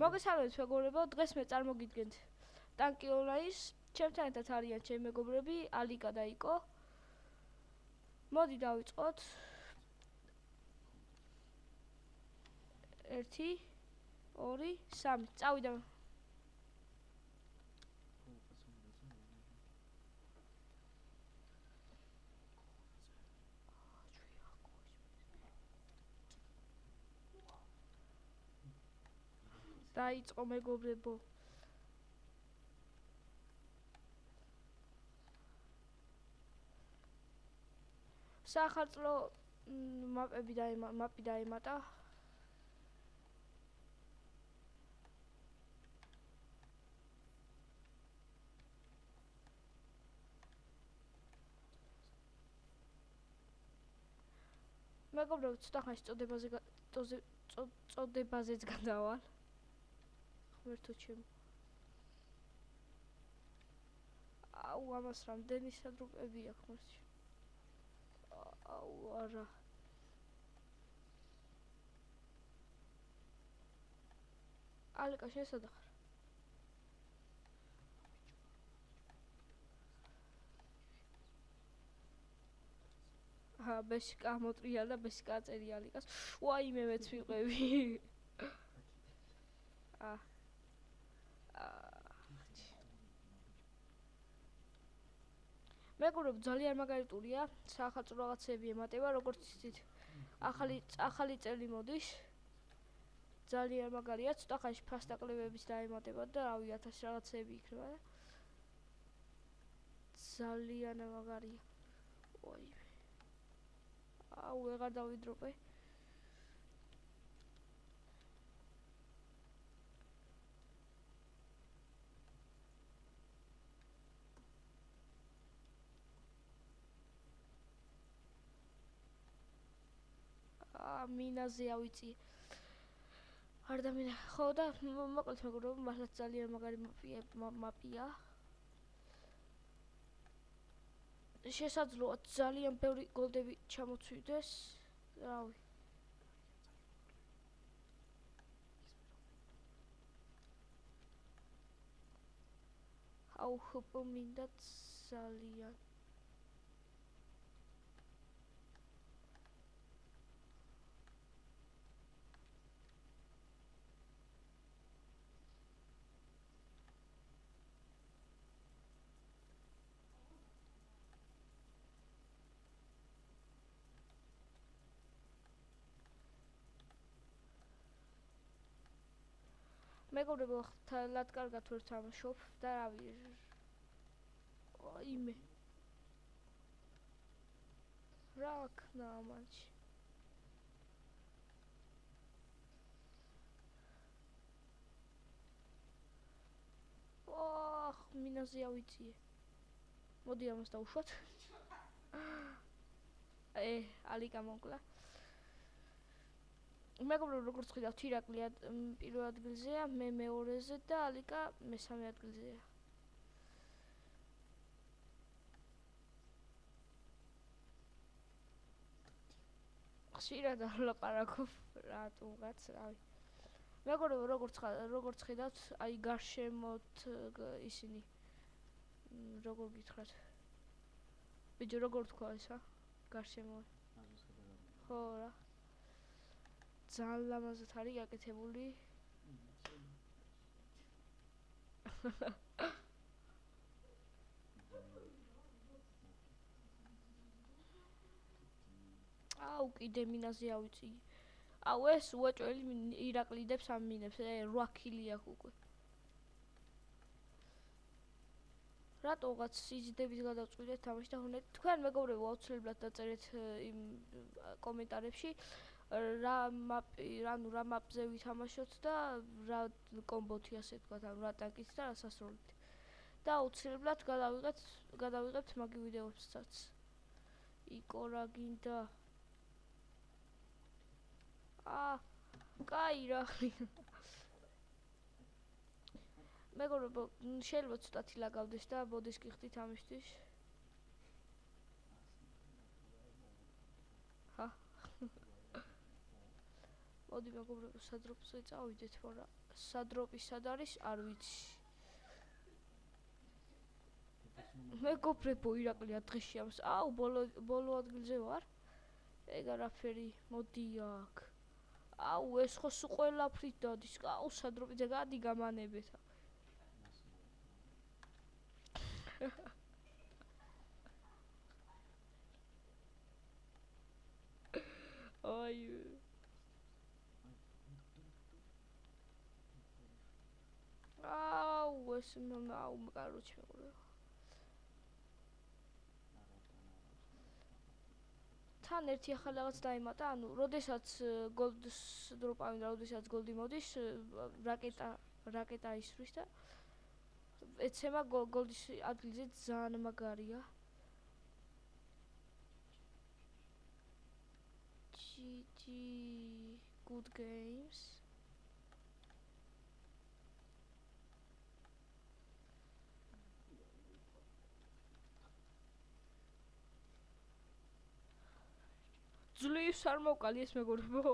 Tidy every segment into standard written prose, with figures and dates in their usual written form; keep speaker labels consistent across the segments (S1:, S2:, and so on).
S1: მოგესალმებით მეგობრებო, დღეს მე წარმოგიდგენთ ტანკი ონლაინს. ჩემთან ერთად არიან ჩემი მეგობრები ალიკა და იკო. მოდი დავიწყოთ. 1 2 3 წავიდა. დაიწყო მეგობრებო. სახარწლო მაპი დაემატა. მეგობრებო, ცოტა ხანში წოდებაზეც გადავალ. ღმერთო ჩემო. აუ, ამას რამდენი სადრუკები აქვს მოსი. აუ, არა. ალიკა შესაძახარ. ბესიკა მოტრია და ბესიკა აწერი ალიკას. ვაიმე მეც ვიყევი. მეგობრებო, ძალიან მაგარი ტურია. სახარწლო რაღაცები ემატება, როგორც იცით. ახალი წელი მოდის. ძალიან მაგარია, ცოტა ხანში ფასტაკლებებიც დაემატება და რავი 1000 რაღაცები იქნება. ძალიან მაგარია. ვაიმე. აუ, ვეღარ დავიდროპე. მინაზე ავიწი. არ დამინა. ხო და მოკლედ მეგობრებო, მართლა ძალიან მაგარი მაპია. შესაძლოა ძალიან ბევრი გოლდები ჩამოცვიდეს. რავი. აუ, ხოპო მინდა ძალიან. მეგობრებო, თალად კარგად ვერ თამაშობ და რავი. აიმე. რა ქნა ამაში. მინაზე ავიწიე. მოდი ამას დავუშვათ. ალიკა მოკლა. მეგობრებო, როგორც ხედავთ, ირაკლი პირველ ადგილზეა, მე მეორეზე და ალიკა მესამე ადგილზეა. ხშირად ვლაპარაკობ რატომღაც, რავი. მეგობრებო, როგორც ხედავთ, აი გარშემოთ ისინი როგორ გითხრათ. ბიჭო, როგორ თქვა ესა? გარშემო. ხო რა. ძალიან ლამაზად არის გაკეთებული. აუ, კიდე მინაზე ავიწი. აუ, ეს უაჭველი ირაკლიდებს ამ მინებს, 8 კილი აქვს უკვე. რატოღაც სიზიდების გადავწყვიტეთ თამაში და ჰონეთ. თქვენ მეგობრებო, აუცილებლად დაწერეთ იმ კომენტარებში. რა მაპზე ვითამაშოთ და რა კომბოთი ასე თქვა, ან რა ტანკით და რა სასროლით. და აუცილებლად გადავიღებთ მაგი ვიდეოებსაც. იკო რა გინდა? კაი რა. მეგობრებო, შეიძლება ცოტათი ლაგავდეს და ბოდის კი ხდით ამისთვის. მოდი მეგობრებო, სადროპზე წავიდეთ, მაგრამ სადროპი სად არის, არ ვიცი. მეგობრებო, ირაკლია დღეში ამს. აუ, ბოლო ადგილზე ვარ. ეგ არაფერი, მოდი აქ. აუ, ეს ხო სულ ყველაფრით დადის. აუ, სადროპიზე გადი გამანებით. აი აუ, ეს აუ, კაროჩე მეგობრებო. თან ერთი ახალი რაღაც დაიმატა, ანუ, როდესაც გოლდს დროპავენ და როდესაც გოლდი მოდის, რაკეტა ისვრის და ეცემა გოლდის ადგილზე ძალიან მაგარია. GG good games. ძლივს არ მოვკალი ეს მეგობრებო.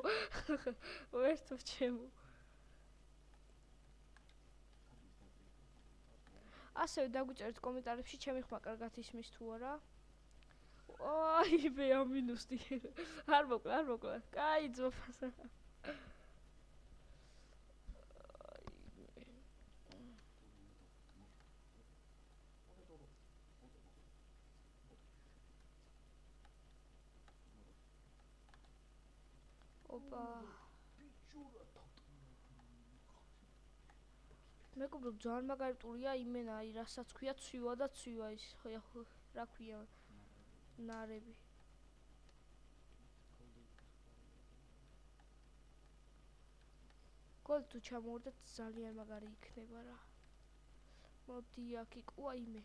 S1: ვერთო ჩემო. ასევე დაგვიწერეთ კომენტარებში ჩემი ხმა კარგად ისმის თუ არა. აი მე ამინუსტი. არ მოკლა. კაი ძოფას. ოპა. მეგობრებო, ძალიან მაგარი ტურია იმენა, აი რასაც ქვია ცვივა და ცვივა ის, რა ქვია, ნარები. გოლ თუ ჩამოვარდეთ ძალიან მაგარი იქნება რა. მოდი აქ იყო აიმე.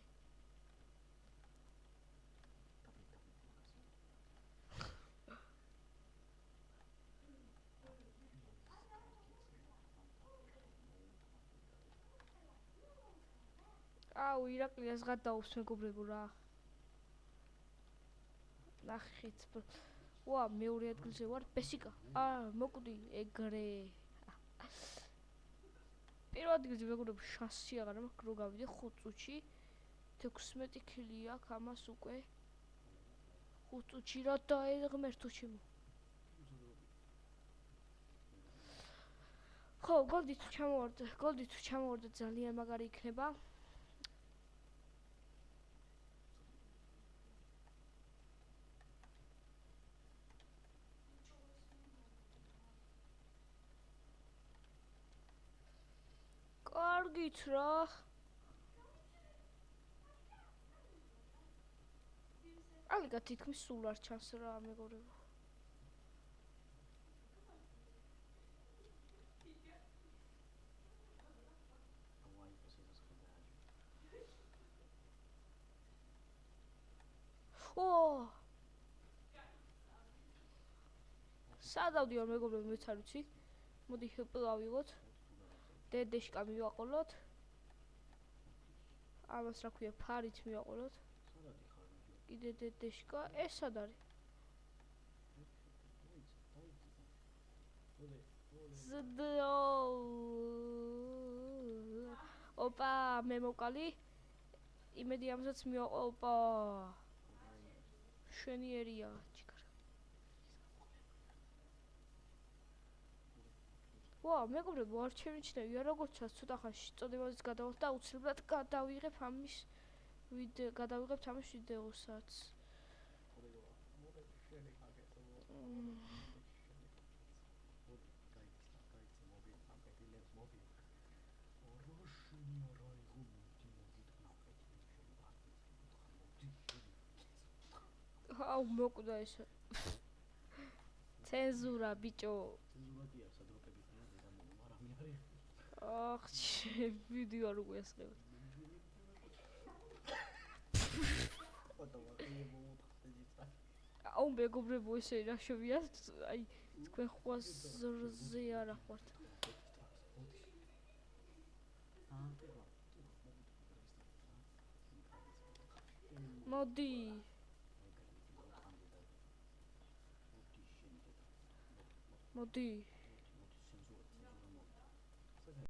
S1: აუ, ირაკლიას გადაობს მეგობრებო რა. ნახეთ. ვა, მეორე ადგილზე ვარ, ბესიკა. მოკვდი ეგრე. პირველ ადგილზე მეგობრებო შანსი აღარ მაქვს, რო გავიდე 5 წუთში. 16 ქილი აქვს ამას უკვე. 5 წუთში რა დაეღმერთო ჩემო. ხო, გოლდი თუ ჩამოვარდა ძალიან მაგარი იქნება. კარგით რა. ალიგა თითქმის სულ არ ჩანს რა მეგობრებო. სადავდივარ მეგობრებო, მეც არ ვიცი. მოდი ჰპლავიღოთ. დედეშკა მივაყოლოთ. ამას რა ქვია, ფარით მივაყოლოთ. კიდე დედეშკა, ეს სად არის? ოპა, მე მოვკალი. იმედი ამასაც მივაყო, ოპა. შვენიერია, ჩიკარა. ვა, მეგობრებო, არ შემიჩნევია, როგორცაც ცოტა ხანში წოდებაზეც გადავალთ და უცლებრად გადავიღებ ამის ვიდეოსაც. აუ, მოკვდა ეს. ცენზურა, ბიჭო. აх, ვიდეო არ უგესწრებ. აუ, მეგობრებო, ესე რა შევია, აი, თქვენ ხვაზე არ ახوارთ. მოდი. მოდი.